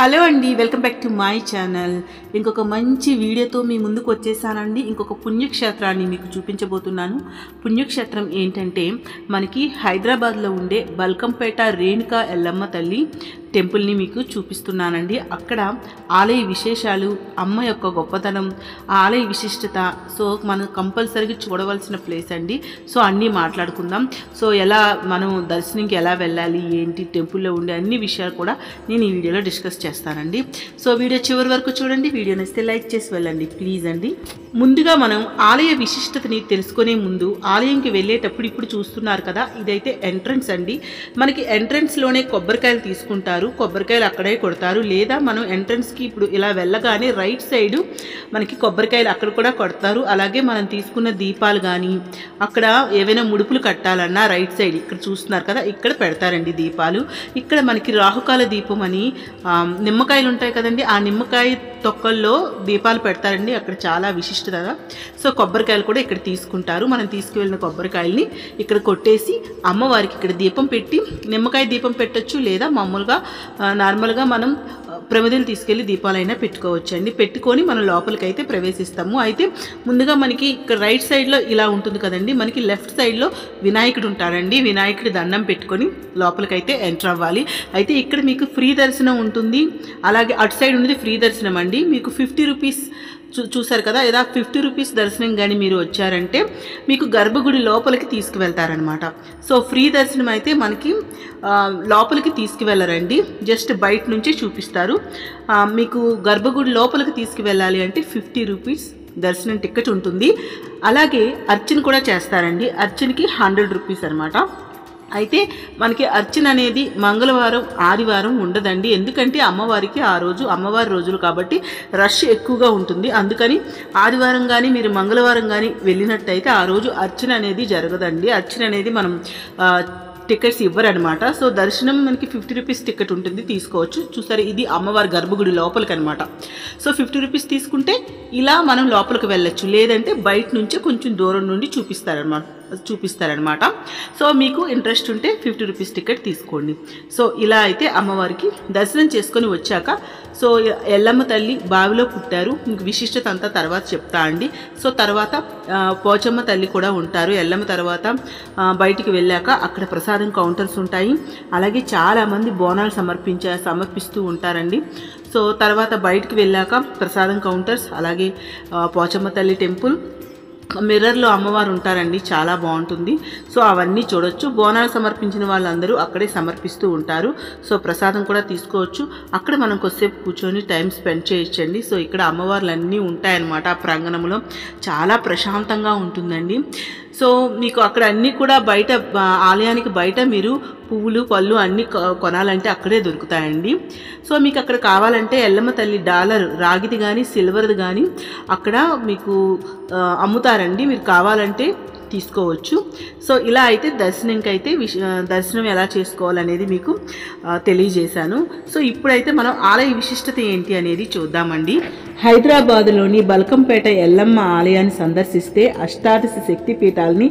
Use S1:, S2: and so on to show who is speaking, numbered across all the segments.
S1: Hello అండి, welcome back to my channel. ఇంకొక మంచి వీడియోతో మీ ముందుకు వచ్చేసానండి. ఇంకొక పుణ్యక్షేత్రాన్ని మీకు చూపించబోతున్నాను. పుణ్యక్షేత్రం ఏంటంటే మనకి హైదరాబాద్లో ఉండే బల్కంపేట రేణుకా ఎల్లమ్మ తల్లి టెంపుల్ని మీకు చూపిస్తున్నానండి. అక్కడ ఆలయ విశేషాలు, అమ్మ యొక్క గొప్పతనం, ఆలయ విశిష్టత, సో మనం కంపల్సరీగా చూడవలసిన ప్లేస్ అండి. సో అన్నీ మాట్లాడుకుందాం. సో ఎలా మనం దర్శనంకి ఎలా వెళ్ళాలి, ఏంటి, టెంపుల్లో ఉండే అన్ని విషయాలు కూడా నేను ఈ వీడియోలో డిస్కస్ చేస్తానండి. సో వీడియో చివరి వరకు చూడండి. వీడియో నచ్చితే లైక్ చేసి వెళ్ళండి ప్లీజ్ అండి. ముందుగా మనం ఆలయ విశిష్టతని తెలుసుకునే ముందు ఆలయంకి వెళ్ళేటప్పుడు ఇప్పుడు చూస్తున్నారు కదా, ఇదైతే ఎంట్రన్స్ అండి. మనకి ఎంట్రన్స్లోనే కొబ్బరికాయలు తీసుకుంటారు, కొబ్బరికాయలు అక్కడే కొడతారు. లేదా మనం ఎంట్రన్స్కి ఇప్పుడు ఇలా వెళ్ళగానే రైట్ సైడు మనకి కొబ్బరికాయలు అక్కడ కూడా కొడతారు. అలాగే మనం తీసుకున్న దీపాలు కానీ అక్కడ ఏవైనా ముడుపులు కట్టాలన్నా రైట్ సైడ్ ఇక్కడ చూస్తున్నారు కదా, ఇక్కడ పెడతారండి దీపాలు. ఇక్కడ మనకి రాహుకాల దీపం అని నిమ్మకాయలు ఉంటాయి కదండి, ఆ నిమ్మకాయ తొక్కల్లో దీపాలు పెడతారండి. అక్కడ చాలా విశిష్టత. సో కొబ్బరికాయలు కూడా ఇక్కడ తీసుకుంటారు. మనం తీసుకువెళ్ళిన కొబ్బరికాయల్ని ఇక్కడ కొట్టేసి అమ్మవారికి ఇక్కడ దీపం పెట్టి, నిమ్మకాయ దీపం పెట్టచ్చు, లేదా మామూలుగా నార్మల్గా మనం ప్రమిదలు తీసుకెళ్ళి దీపాలైనా పెట్టుకోవచ్చు అండి. పెట్టుకొని మనం లోపలికి అయితే ప్రవేశిస్తాము. అయితే ముందుగా మనకి ఇక్కడ రైట్ సైడ్లో ఇలా ఉంటుంది కదండి, మనకి లెఫ్ట్ సైడ్లో వినాయకుడు ఉంటాడండి. వినాయకుడి దండం పెట్టుకొని లోపలికైతే ఎంటర్ అవ్వాలి. అయితే ఇక్కడ మీకు ఫ్రీ దర్శనం ఉంటుంది. అలాగే అటు సైడ్ ఉన్నది ఫ్రీ దర్శనం అండి. మీకు 50 రూపీస్ చూసారు కదా, ఇలా 50 రూపీస్ దర్శనం కానీ మీరు వచ్చారంటే మీకు గర్భగుడి లోపలికి తీసుకువెళ్తారనమాట. సో ఫ్రీ దర్శనం అయితే మనకి లోపలికి తీసుకువెళ్ళరండి, జస్ట్ బయట నుంచే చూపిస్తారు. మీకు గర్భగుడి లోపలికి తీసుకువెళ్ళాలి అంటే 50 రూపీస్ దర్శనం టికెట్ ఉంటుంది. అలాగే అర్చన కూడా చేస్తారండి. అర్చనకి 100 రూపీస్ అనమాట. అయితే మనకి అర్చన అనేది మంగళవారం, ఆదివారం ఉండదండి. ఎందుకంటే అమ్మవారికి ఆ రోజు అమ్మవారి రోజులు కాబట్టి రష్ ఎక్కువగా ఉంటుంది. అందుకని ఆదివారం కానీ మీరు మంగళవారం కానీ వెళ్ళినట్టయితే ఆ రోజు అర్చన అనేది జరగదండి. అర్చన అనేది మనం టికెట్స్ ఇవ్వరనమాట. సో దర్శనం మనకి 50 రూపీస్ టికెట్ ఉంటుంది, తీసుకోవచ్చు. చూసారు, ఇది అమ్మవారి గర్భగుడి లోపలికి అనమాట. సో 50 రూపీస్ తీసుకుంటే ఇలా మనం లోపలికి వెళ్ళొచ్చు. లేదంటే బయట నుంచే కొంచెం దూరం నుండి చూపిస్తారనమాట. సో మీకు ఇంట్రెస్ట్ ఉంటే 50 రూపీస్ టికెట్ తీసుకోండి. సో ఇలా అయితే అమ్మవారికి దర్శనం చేసుకొని వచ్చాక, సో ఎల్లమ్మ తల్లి బావిలో పుట్టారు, ఇంక విశిష్టత అంతా తర్వాత చెప్తా అండి. సో తర్వాత పోచమ్మ తల్లి కూడా ఉంటారు. ఎల్లమ్మ తర్వాత బయటికి వెళ్ళాక అక్కడ ప్రసాదం కౌంటర్స్ ఉంటాయి. అలాగే చాలామంది బోనాలు సమర్పిస్తూ ఉంటారండి. సో తర్వాత బయటికి వెళ్ళాక ప్రసాదం కౌంటర్స్, అలాగే పోచమ్మ తల్లి టెంపుల్, మిర్రర్లో అమ్మవారు ఉంటారండి, చాలా బాగుంటుంది. సో అవన్నీ చూడొచ్చు. బోనాలు సమర్పించిన వాళ్ళందరూ అక్కడే సమర్పిస్తూ ఉంటారు. సో ప్రసాదం కూడా తీసుకోవచ్చు. అక్కడ మనం కొద్దిసేపు కూర్చొని టైం స్పెండ్ చేయొచ్చండి. సో ఇక్కడ అమ్మవార్లు అన్నీ ఉంటాయన్నమాట. ఆ ప్రాంగణంలో చాలా ప్రశాంతంగా ఉంటుందండి. సో మీకు అక్కడ అన్నీ కూడా బయట ఆలయానికి బయట మీరు పువ్వులు, పళ్ళు అన్నీ కొనాలంటే అక్కడే దొరుకుతాయండి. సో మీకు అక్కడ కావాలంటే ఎల్లమ్మ తల్లి డాలర్, రాగిది కానీ సిల్వర్ది కానీ అక్కడ మీకు అమ్ముతారండి. మీరు కావాలంటే తీసుకోవచ్చు. సో ఇలా అయితే దర్శనంకి అయితే దర్శనం ఎలా చేసుకోవాలనేది మీకు తెలియజేశాను. సో ఇప్పుడైతే మనం ఆలయ విశిష్టత ఏంటి అనేది చూద్దామండి. హైదరాబాదులోని బల్కంపేట ఎల్లమ్మ ఆలయాన్ని సందర్శిస్తే అష్టాదశ శక్తి పీఠాలని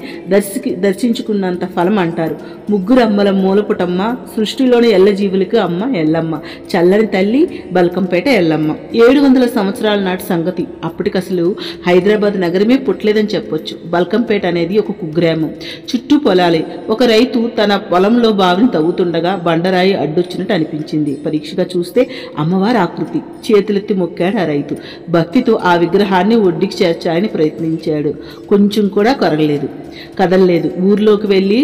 S1: దర్శించుకున్నంత ఫలం అంటారు. ముగ్గురు అమ్మల మూలపుటమ్మ, సృష్టిలోని ఎల్లజీవులకు అమ్మ ఎల్లమ్మ, చల్లని తల్లి బల్కంపేట ఎల్లమ్మ. 700 సంవత్సరాల నాటి సంగతి. అప్పటికసలు హైదరాబాద్ నగరమే పుట్టలేదని చెప్పొచ్చు. బల్కంపేట అనేది ఒక కుగ్రామం, చుట్టూ పొలాలే. ఒక రైతు తన పొలంలో బావిని తవ్వుతుండగా బండరాయి అడ్డొచ్చినట్టు అనిపించింది. పరీక్షగా చూస్తే అమ్మవారి ఆకృతి. చేతులెత్తి మొక్కాడు ఆ రైతు. భక్తితో ఆ విగ్రహాన్ని ఒడ్డుకి చేర్చాలని ప్రయత్నించాడు. కొంచెం కూడా కదలలేదు. ఊర్లోకి వెళ్ళి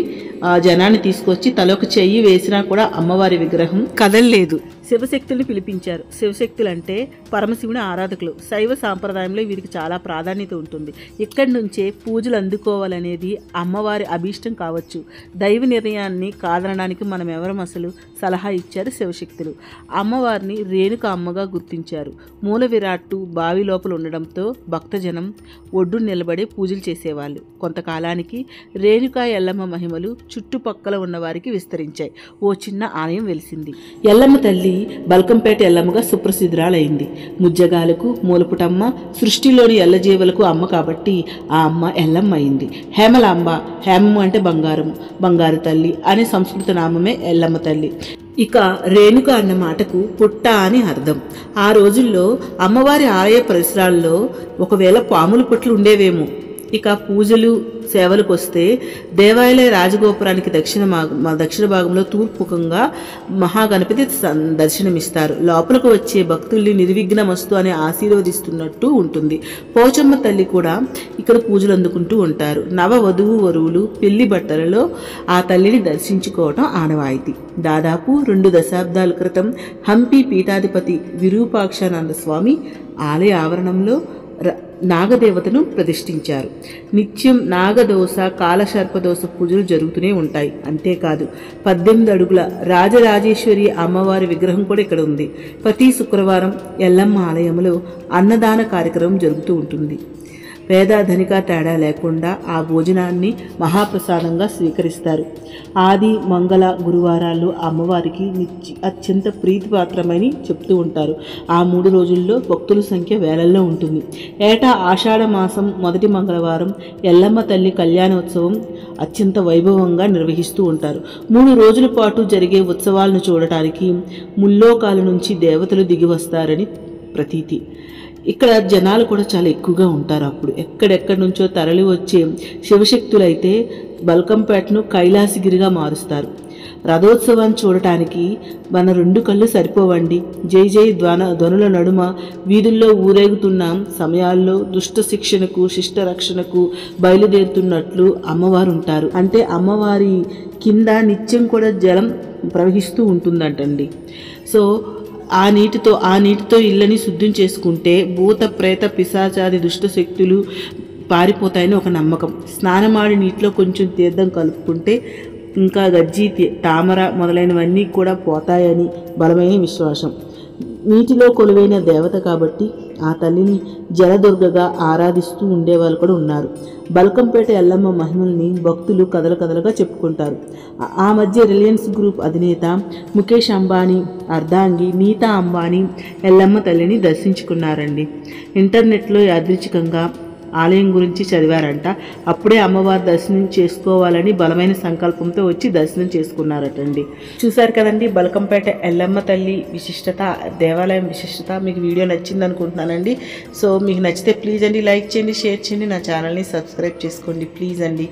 S1: జనాన్ని తీసుకొచ్చి తలొక చెయ్యి వేసినా కూడా అమ్మవారి విగ్రహం కదలలేదు. శివశక్తుల్ని పిలిపించారు. శివశక్తులు అంటే పరమశివుని ఆరాధకులు. శైవ సాంప్రదాయంలో వీరికి చాలా ప్రాధాన్యత ఉంటుంది. ఇక్కడి నుంచే పూజలు అందుకోవాలనేది అమ్మవారి అభీష్టం కావచ్చు. దైవ నిర్ణయాన్ని కాదనడానికి మనం ఎవరం అసలు సలహా ఇచ్చారు శివశక్తులు. అమ్మవారిని రేణుక అమ్మగా గుర్తించారు. మూల విరాట్టు బావి లోపల ఉండడంతో భక్తజనం ఒడ్డు నిలబడి పూజలు చేసేవాళ్ళు. కొంతకాలానికి రేణుకా ఎల్లమ్మ మహిమలు చుట్టుపక్కల ఉన్న వారికి విస్తరించాయి. ఓ చిన్న ఆలయం వెలిసింది. ఎల్లమ్మ తల్లి బల్కంపేట ఎల్లమ్మగా సుప్రసిద్ధురాలైంది. ముజ్జగాలకు మూలపుటమ్మ, సృష్టిలోని ఎల్లజీవులకు అమ్మ కాబట్టి ఆ అమ్మ ఎల్లమ్మ అయింది. హేమలాంబ, హేమము అంటే బంగారము, బంగారు తల్లి అనే సంస్కృత నామమే ఎల్లమ్మ తల్లి. ఇక రేణుక అన్న మాటకు పుట్ట అని అర్థం. ఆ రోజుల్లో అమ్మవారి ఆలయ పరిసరాల్లో ఒకవేళ పాముల పుట్లు ఉండేవేమో. ఇక పూజలు సేవలకు వస్తే దేవాలయ రాజగోపురానికి దక్షిణ భాగంలో తూర్పుముఖంగా మహాగణపతి దర్శనమిస్తారు. లోపలకు వచ్చే భక్తుల్ని నిర్విఘ్నమస్తు అని ఆశీర్వదిస్తున్నట్టు ఉంటుంది. పోచమ్మ తల్లి కూడా ఇక్కడ పూజలు అందుకుంటూ ఉంటారు. నవవధువు వరువులు పెళ్లి బట్టలలో ఆ తల్లిని దర్శించుకోవటం ఆనవాయితీ. దాదాపు 2 దశాబ్దాల క్రితం హంపి పీఠాధిపతి విరూపాక్షానంద స్వామి ఆలయ ఆవరణంలో నాగదేవతను ప్రతిష్ఠించారు. నిత్యం నాగదోష కాలసర్పదోష పూజలు జరుగుతూనే ఉంటాయి. అంతేకాదు 18 అడుగుల రాజరాజేశ్వరి అమ్మవారి విగ్రహం కూడా ఇక్కడ ఉంది. ప్రతి శుక్రవారం ఎల్లమ్మ ఆలయంలో అన్నదాన కార్యక్రమం జరుగుతూ ఉంటుంది. పేద ధనిక తేడా లేకుండా ఆ భోజనాన్ని మహాప్రసాదంగా స్వీకరిస్తారు. ఆది మంగళ గురువారాల్లో అమ్మవారికి అత్యంత ప్రీతిపాత్రమని చెప్తూ ఉంటారు. ఆ 3 రోజుల్లో భక్తుల సంఖ్య వేలల్లో ఉంటుంది. ఏటా ఆషాఢ మాసం మొదటి మంగళవారం ఎల్లమ్మ తల్లి కళ్యాణోత్సవం అత్యంత వైభవంగా నిర్వహిస్తూ ఉంటారు. 3 రోజుల పాటు జరిగే ఉత్సవాలను చూడటానికి ముల్లోకాల నుంచి దేవతలు దిగి వస్తారని ప్రతీతి. ఇక్కడ జనాలు కూడా చాలా ఎక్కువగా ఉంటారు. అప్పుడు ఎక్కడెక్కడి నుంచో తరలి వచ్చే శివశక్తులైతే బల్కంపేటను కైలాసగిరిగా మారుస్తారు. రథోత్సవాన్ని చూడటానికి మన 2 కళ్ళు సరిపోవండి. జై జై ధ్వనుల నడుమ వీధుల్లో ఊరేగుతున్న సమయాల్లో దుష్ట శిక్షణకు శిష్ట రక్షణకు బయలుదేరుతున్నట్లు అమ్మవారు ఉంటారు. అంటే అమ్మవారి కింద నిత్యం కూడా జలం ప్రవహిస్తూ ఉంటుందంటండి. సో ఆ నీటితో ఇళ్ళని శుద్ధం చేసుకుంటే భూత ప్రేత పిశాచాది దుష్ట శక్తులు పారిపోతాయని ఒక నమ్మకం. స్నానమాడి నీటిలో కొంచెం తీర్థం కలుపుకుంటే ఇంకా గజ్జి తామర మొదలైనవన్నీ కూడా పోతాయని బలమైన విశ్వాసం. నీటిలో కొలువైన దేవత కాబట్టి ఆ తల్లిని జలదుర్గగా ఆరాధిస్తూ ఉండేవాళ్ళు కూడా ఉన్నారు. బల్కంపేట ఎల్లమ్మ మహిమల్ని భక్తులు కథలుగా చెప్పుకుంటారు. ఆ మధ్య రిలయన్స్ గ్రూప్ అధినేత ముఖేష్ అంబానీ అర్ధాంగి నీతా అంబానీ ఎల్లమ్మ తల్లిని దర్శించుకున్నారండి. ఇంటర్నెట్లో యాదృచ్ఛికంగా ఆలయం గురించి చదివారంట. అప్పుడే అమ్మవారి దర్శనం చేసుకోవాలని బలమైన సంకల్పంతో వచ్చి దర్శనం చేసుకున్నారటండి. చూశారు కదండి బల్కంపేట ఎల్లమ్మ తల్లి విశిష్టత, దేవాలయం విశిష్టత. మీకు వీడియో నచ్చింది అనుకుంటున్నానండి. సో మీకు నచ్చితే ప్లీజ్ అండి లైక్ చేయండి, షేర్ చేయండి, నా ఛానల్ని సబ్స్క్రైబ్ చేసుకోండి ప్లీజ్ అండి.